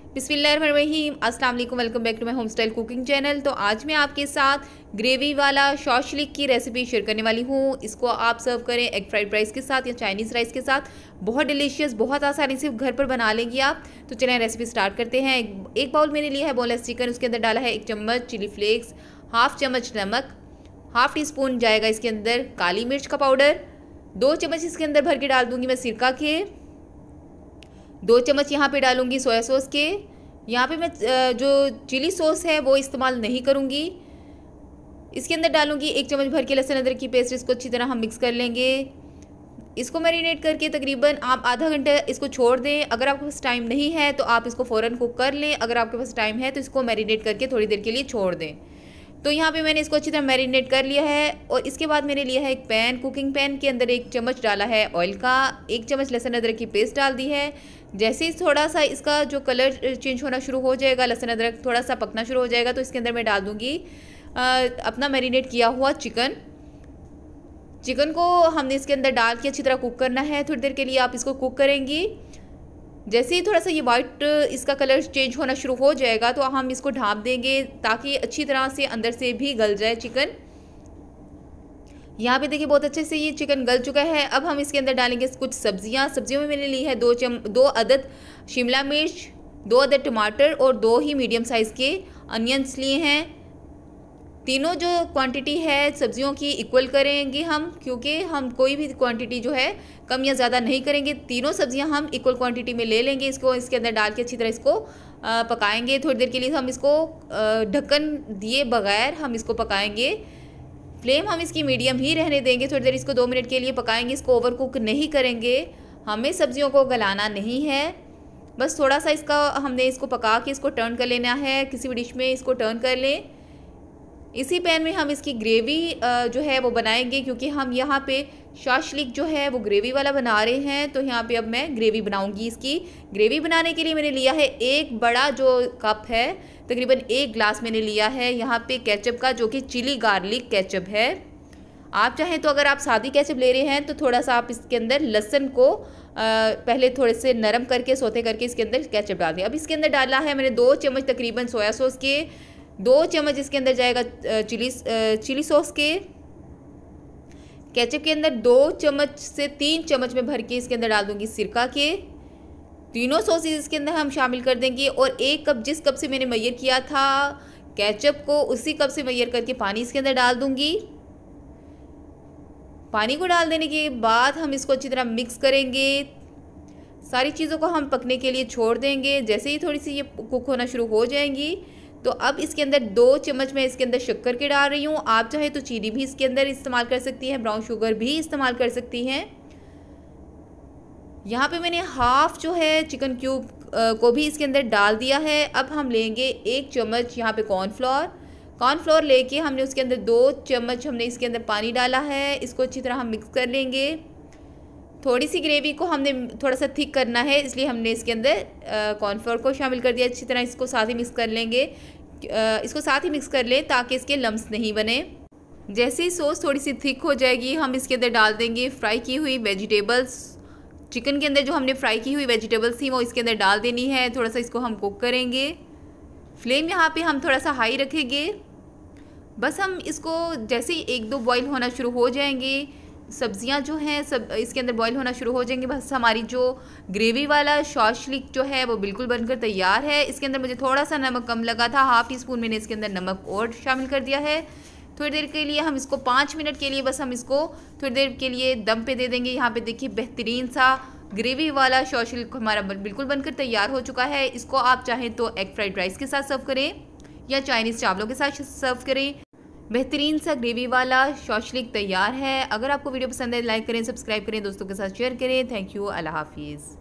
बिस्मिल्लाहिर्रहमानिर्रहीम, अस्सलाम वालेकुम, welcome back to my home style cooking channel. तो आज मैं आपके साथ ग्रेवी वाला शॉशलिक की रेसिपी शेयर करने वाली हूँ। इसको आप सर्व करें एग फ्राइड राइस के साथ या चाइनीज़ राइस के साथ। बहुत डिलीशियस, बहुत आसानी से घर पर बना लेंगी आप। तो चलिए रेसिपी स्टार्ट करते हैं। एक बाउल मैंने लिया है बोनलेस चिकन, उसके अंदर डाला है 1 चम्मच चिली फ्लेक्स, हाफ चम्मच नमक, हाफ टी स्पून जाएगा इसके अंदर काली मिर्च का पाउडर, 2 चम्मच इसके अंदर भर के डाल दूंगी मैं सिरका के, 2 चम्मच यहाँ पे डालूंगी सोया सॉस के। यहाँ पे मैं जो चिली सॉस है वो इस्तेमाल नहीं करूँगी। इसके अंदर डालूंगी 1 चम्मच भर के लहसुन अदरक की पेस्ट। इसको अच्छी तरह हम मिक्स कर लेंगे। इसको मैरिनेट करके तकरीबन आप आधा घंटा इसको छोड़ दें। अगर आपके पास टाइम नहीं है तो आप इसको फ़ौरन कुक कर लें, अगर आपके पास टाइम है तो इसको मैरिनेट करके थोड़ी देर के लिए छोड़ दें। तो यहाँ पे मैंने इसको अच्छी तरह मैरिनेट कर लिया है। और इसके बाद मैंने लिया है एक पैन, कुकिंग पैन के अंदर 1 चम्मच डाला है ऑयल का, 1 चम्मच लहसुन अदरक की पेस्ट डाल दी है। जैसे ही थोड़ा सा इसका जो कलर चेंज होना शुरू हो जाएगा, लहसुन अदरक थोड़ा सा पकना शुरू हो जाएगा, तो इसके अंदर मैं डाल दूँगी अपना मैरिनेट किया हुआ चिकन को हमने इसके अंदर डाल के अच्छी तरह कुक करना है। थोड़ी देर के लिए आप इसको कुक करेंगी। जैसे ही थोड़ा सा ये वाइट इसका कलर चेंज होना शुरू हो जाएगा तो हम इसको ढाँप देंगे ताकि अच्छी तरह से अंदर से भी गल जाए चिकन। यहाँ पे देखिए बहुत अच्छे से ये चिकन गल चुका है। अब हम इसके अंदर डालेंगे कुछ सब्जियाँ। सब्जियों में मैंने ली है 2 अदद शिमला मिर्च, 2 अदद टमाटर और 2 ही मीडियम साइज़ के अनियंस लिए हैं। तीनों जो क्वांटिटी है सब्जियों की इक्वल करेंगे हम, क्योंकि हम कोई भी क्वांटिटी जो है कम या ज़्यादा नहीं करेंगे। तीनों सब्जियां हम इक्वल क्वांटिटी में ले लेंगे। इसको इसके अंदर डाल के अच्छी तरह इसको पकाएंगे। थोड़ी देर के लिए हम इसको ढक्कन दिए बगैर हम इसको पकाएंगे। फ्लेम हम इसकी मीडियम ही रहने देंगे। थोड़ी देर इसको 2 मिनट के लिए पकाएंगे। इसको ओवर कुक नहीं करेंगे, हमें सब्जियों को गलाना नहीं है। बस थोड़ा सा इसका हमने इसको पका के इसको टर्न कर लेना है। किसी भी डिश में इसको टर्न कर लें। इसी पैन में हम इसकी ग्रेवी जो है वो बनाएंगे, क्योंकि हम यहाँ पे शाशलिक जो है वो ग्रेवी वाला बना रहे हैं। तो यहाँ पे अब मैं ग्रेवी बनाऊंगी। इसकी ग्रेवी बनाने के लिए मैंने लिया है एक बड़ा जो कप है, तकरीबन 1 ग्लास मैंने लिया है यहाँ पे केचप का, जो कि चिली गार्लिक केचप है। आप चाहें तो अगर आप सादी केचप ले रहे हैं तो थोड़ा सा आप इसके अंदर लहसुन को पहले थोड़े से नरम करके सोते करके इसके अंदर केचप डाल दें। अब इसके अंदर डाला है मैंने 2 चम्मच तकरीबन सोया सॉस के, 2 चम्मच इसके अंदर जाएगा चिली सॉस के। केचप के अंदर 2 चम्मच से 3 चम्मच में भर के इसके अंदर डाल दूंगी सिरका के। तीनों सॉसेस इसके अंदर हम शामिल कर देंगे। और 1 कप, जिस कप से मैंने मैयर किया था केचप को, उसी कप से मैयर करके पानी इसके अंदर डाल दूंगी। पानी को डाल देने के बाद हम इसको अच्छी तरह मिक्स करेंगे। सारी चीज़ों को हम पकने के लिए छोड़ देंगे। जैसे ही थोड़ी सी ये कुक होना शुरू हो जाएंगी तो अब इसके अंदर 2 चम्मच मैं इसके अंदर शक्कर के डाल रही हूँ। आप चाहे तो चीनी भी इसके अंदर इस्तेमाल कर सकती हैं, ब्राउन शुगर भी इस्तेमाल कर सकती हैं। यहाँ पे मैंने हाफ जो है चिकन क्यूब को भी इसके अंदर डाल दिया है। अब हम लेंगे 1 चम्मच यहाँ पे कॉर्नफ्लोर लेके हमने उसके अंदर 2 चम्मच हमने इसके अंदर पानी डाला है। इसको अच्छी तरह हम मिक्स कर लेंगे। थोड़ी सी ग्रेवी को हमने थोड़ा सा थिक करना है, इसलिए हमने इसके अंदर कॉर्नफ्लोर को शामिल कर दिया। अच्छी तरह इसको साथ ही मिक्स कर लेंगे। इसको साथ ही मिक्स कर लें ताकि इसके लम्स नहीं बने। जैसे ही सॉस थोड़ी सी थिक हो जाएगी हम इसके अंदर डाल देंगे फ्राई की हुई वेजिटेबल्स। चिकन के अंदर जो हमने फ्राई की हुई वेजिटेबल्स थी वो इसके अंदर डाल देनी है। थोड़ा सा इसको हम कुक करेंगे। फ्लेम यहाँ पे हम थोड़ा सा हाई रखेंगे। बस हम इसको जैसे ही 1-2 बॉईल होना शुरू हो जाएंगे, सब्जियां जो हैं सब इसके अंदर बॉईल होना शुरू हो जाएंगे, बस हमारी जो ग्रेवी वाला शॉशलिक जो है वो बिल्कुल बनकर तैयार है। इसके अंदर मुझे थोड़ा सा नमक कम लगा था, हाफ टी स्पून मैंने इसके अंदर नमक और शामिल कर दिया है। थोड़ी देर के लिए हम इसको 5 मिनट के लिए बस हम इसको थोड़ी देर के लिए दम पे दे देंगे। यहाँ पे देखिए बेहतरीन सा ग्रेवी वाला शॉशलिक हमारा बिल्कुल बनकर तैयार हो चुका है। इसको आप चाहें तो एग फ्राइड राइस के साथ सर्व करें या चाइनीज़ चावलों के साथ सर्व करें। बेहतरीन सा ग्रेवी वाला शॉशलिक तैयार है। अगर आपको वीडियो पसंद है लाइक करें, सब्सक्राइब करें, दोस्तों के साथ शेयर करें। थैंक यू, अल्लाह हाफिज़।